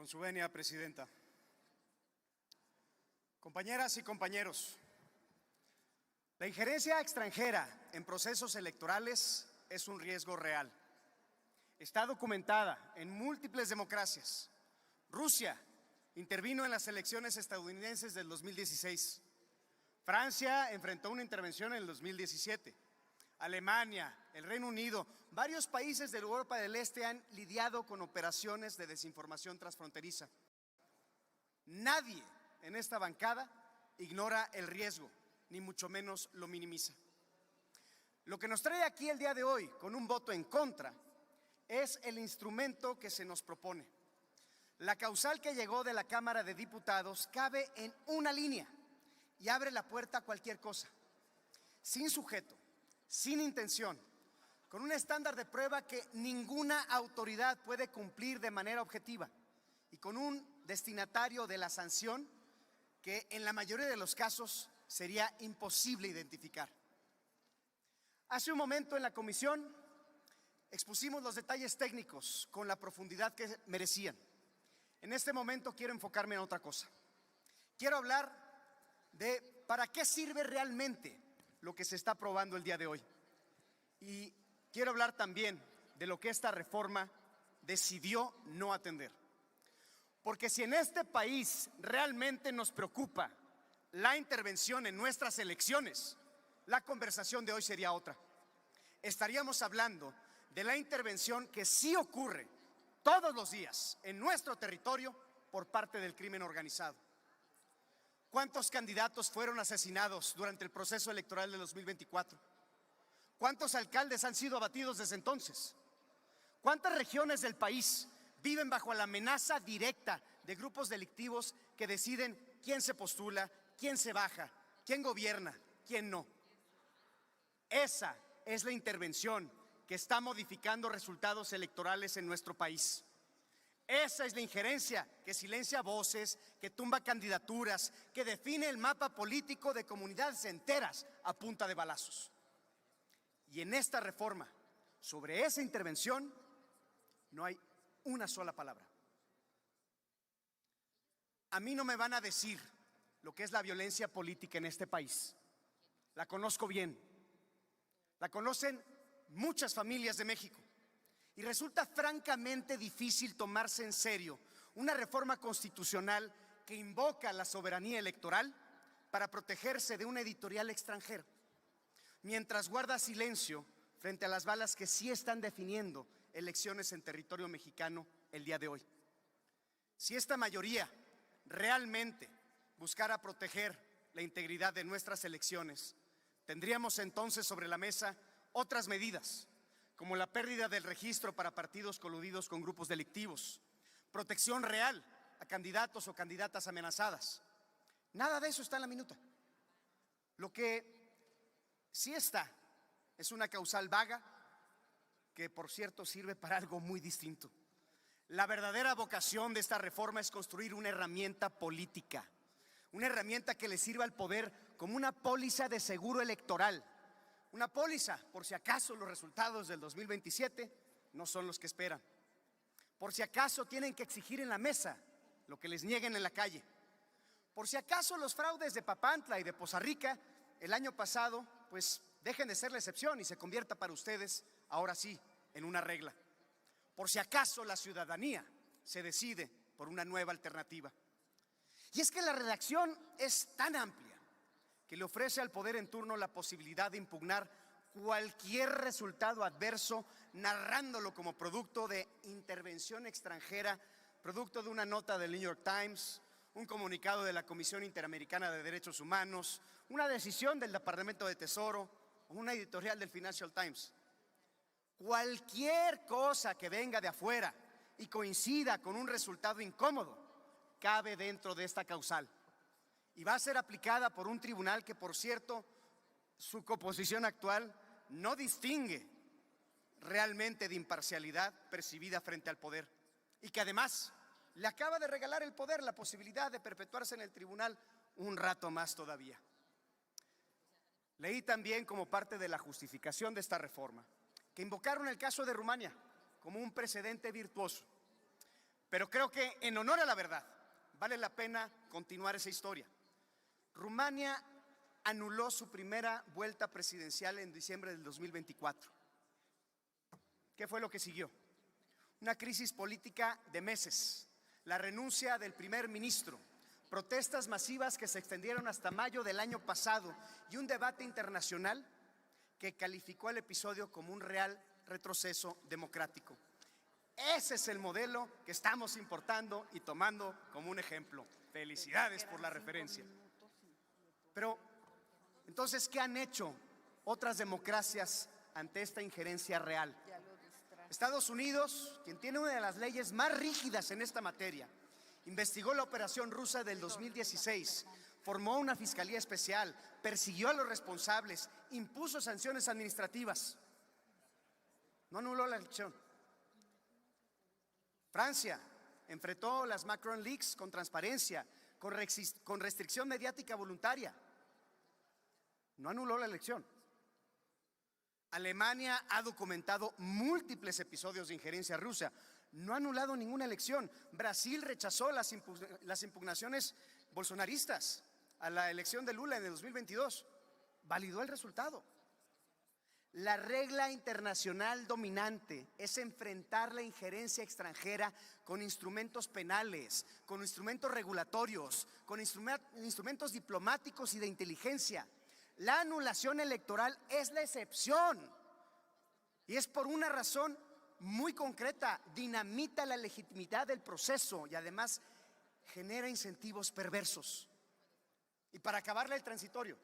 Con su venia, Presidenta. Compañeras y compañeros, la injerencia extranjera en procesos electorales es un riesgo real. Está documentada en múltiples democracias. Rusia intervino en las elecciones estadounidenses del 2016. Francia enfrentó una intervención en el 2017. Alemania, el Reino Unido, varios países de Europa del Este han lidiado con operaciones de desinformación transfronteriza. Nadie en esta bancada ignora el riesgo, ni mucho menos lo minimiza. Lo que nos trae aquí el día de hoy con un voto en contra es el instrumento que se nos propone. La causal que llegó de la Cámara de Diputados cabe en una línea y abre la puerta a cualquier cosa, sin sujeto, sin intención, con un estándar de prueba que ninguna autoridad puede cumplir de manera objetiva y con un destinatario de la sanción que en la mayoría de los casos sería imposible identificar. Hace un momento en la comisión expusimos los detalles técnicos con la profundidad que merecían. En este momento quiero enfocarme en otra cosa. Quiero hablar de para qué sirve realmente lo que se está aprobando el día de hoy. Y quiero hablar también de lo que esta reforma decidió no atender. Porque si en este país realmente nos preocupa la intervención en nuestras elecciones, la conversación de hoy sería otra. Estaríamos hablando de la intervención que sí ocurre todos los días en nuestro territorio por parte del crimen organizado. ¿Cuántos candidatos fueron asesinados durante el proceso electoral de 2024? ¿Cuántos alcaldes han sido abatidos desde entonces? ¿Cuántas regiones del país viven bajo la amenaza directa de grupos delictivos que deciden quién se postula, quién se baja, quién gobierna, quién no? Esa es la intervención que está modificando resultados electorales en nuestro país. Esa es la injerencia que silencia voces, que tumba candidaturas, que define el mapa político de comunidades enteras a punta de balazos. Y en esta reforma, sobre esa intervención, no hay una sola palabra. A mí no me van a decir lo que es la violencia política en este país. La conozco bien. La conocen muchas familias de México. Y resulta francamente difícil tomarse en serio una reforma constitucional que invoca la soberanía electoral para protegerse de una editorial extranjera, mientras guarda silencio frente a las balas que sí están definiendo elecciones en territorio mexicano el día de hoy. Si esta mayoría realmente buscara proteger la integridad de nuestras elecciones, tendríamos entonces sobre la mesa otras medidas, como la pérdida del registro para partidos coludidos con grupos delictivos, protección real a candidatos o candidatas amenazadas. Nada de eso está en la minuta. Lo que sí está es una causal vaga que, por cierto, sirve para algo muy distinto. La verdadera vocación de esta reforma es construir una herramienta política, una herramienta que le sirva al poder como una póliza de seguro electoral. Una póliza por si acaso los resultados del 2027 no son los que esperan. Por si acaso tienen que exigir en la mesa lo que les nieguen en la calle. Por si acaso los fraudes de Papantla y de Poza Rica el año pasado pues dejen de ser la excepción y se convierta para ustedes ahora sí en una regla. Por si acaso la ciudadanía se decide por una nueva alternativa. Y es que la redacción es tan amplia que le ofrece al poder en turno la posibilidad de impugnar cualquier resultado adverso, narrándolo como producto de intervención extranjera, producto de una nota del New York Times, un comunicado de la Comisión Interamericana de Derechos Humanos, una decisión del Departamento de Tesoro o una editorial del Financial Times. Cualquier cosa que venga de afuera y coincida con un resultado incómodo cabe dentro de esta causal. Y va a ser aplicada por un tribunal que, por cierto, su composición actual no distingue realmente de imparcialidad percibida frente al poder y que además le acaba de regalar el poder la posibilidad de perpetuarse en el tribunal un rato más todavía. Leí también como parte de la justificación de esta reforma que invocaron el caso de Rumania como un precedente virtuoso. Pero creo que en honor a la verdad vale la pena continuar esa historia. Rumania anuló su primera vuelta presidencial en diciembre del 2024. ¿Qué fue lo que siguió? Una crisis política de meses, la renuncia del primer ministro, protestas masivas que se extendieron hasta mayo del año pasado y un debate internacional que calificó el episodio como un real retroceso democrático. Ese es el modelo que estamos importando y tomando como un ejemplo. Felicidades por la referencia. Pero, entonces, ¿qué han hecho otras democracias ante esta injerencia real? Estados Unidos, quien tiene una de las leyes más rígidas en esta materia, investigó la operación rusa del 2016, formó una fiscalía especial, persiguió a los responsables, impuso sanciones administrativas. No anuló la elección. Francia enfrentó las Macron Leaks con transparencia, con restricción mediática voluntaria. No anuló la elección. Alemania ha documentado múltiples episodios de injerencia rusa. No ha anulado ninguna elección. Brasil rechazó las impugnaciones bolsonaristas a la elección de Lula en el 2022. Validó el resultado. La regla internacional dominante es enfrentar la injerencia extranjera con instrumentos penales, con instrumentos regulatorios, con instrumentos diplomáticos y de inteligencia. La anulación electoral es la excepción y es por una razón muy concreta: dinamita la legitimidad del proceso y además genera incentivos perversos. Y para acabarle el transitorio,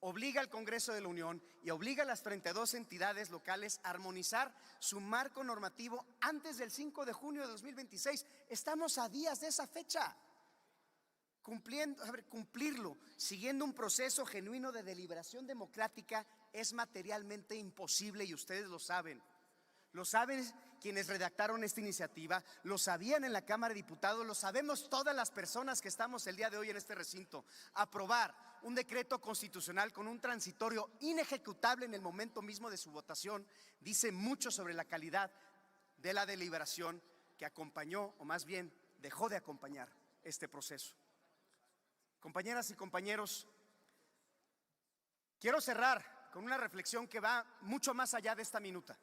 obliga al Congreso de la Unión y obliga a las 32 entidades locales a armonizar su marco normativo antes del 5 de junio de 2026. Estamos a días de esa fecha. Cumplirlo siguiendo un proceso genuino de deliberación democrática es materialmente imposible y ustedes lo saben. Lo saben quienes redactaron esta iniciativa, lo sabían en la Cámara de Diputados, lo sabemos todas las personas que estamos el día de hoy en este recinto. Aprobar un decreto constitucional con un transitorio inejecutable en el momento mismo de su votación dice mucho sobre la calidad de la deliberación que acompañó, o más bien dejó de acompañar, este proceso. Compañeras y compañeros, quiero cerrar con una reflexión que va mucho más allá de esta minuta.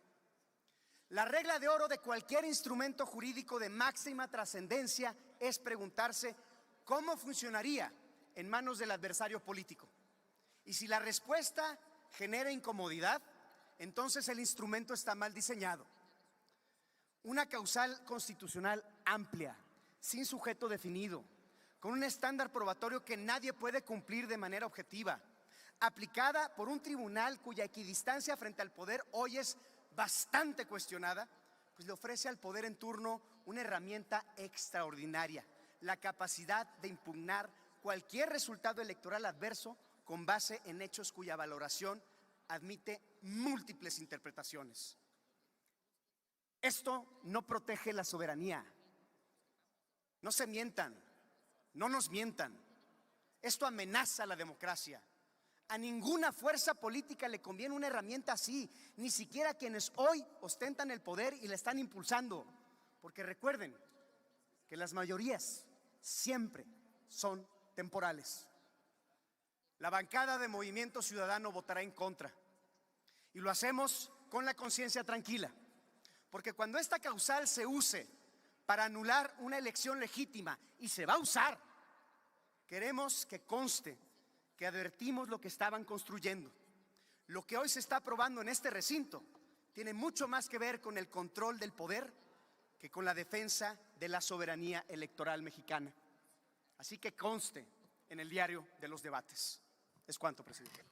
La regla de oro de cualquier instrumento jurídico de máxima trascendencia es preguntarse cómo funcionaría en manos del adversario político. Y si la respuesta genera incomodidad, entonces el instrumento está mal diseñado. Una causal constitucional amplia, sin sujeto definido, con un estándar probatorio que nadie puede cumplir de manera objetiva, aplicada por un tribunal cuya equidistancia frente al poder hoy es bastante cuestionada, pues le ofrece al poder en turno una herramienta extraordinaria: la capacidad de impugnar cualquier resultado electoral adverso con base en hechos cuya valoración admite múltiples interpretaciones. Esto no protege la soberanía. No se mientan, no nos mientan. Esto amenaza la democracia. A ninguna fuerza política le conviene una herramienta así, ni siquiera a quienes hoy ostentan el poder y la están impulsando. Porque recuerden que las mayorías siempre son temporales. La bancada de Movimiento Ciudadano votará en contra y lo hacemos con la conciencia tranquila, porque cuando esta causal se use para anular una elección legítima, y se va a usar, queremos que conste que advertimos lo que estaban construyendo. Lo que hoy se está aprobando en este recinto tiene mucho más que ver con el control del poder que con la defensa de la soberanía electoral mexicana. Así que conste en el diario de los debates. Es cuanto, presidente.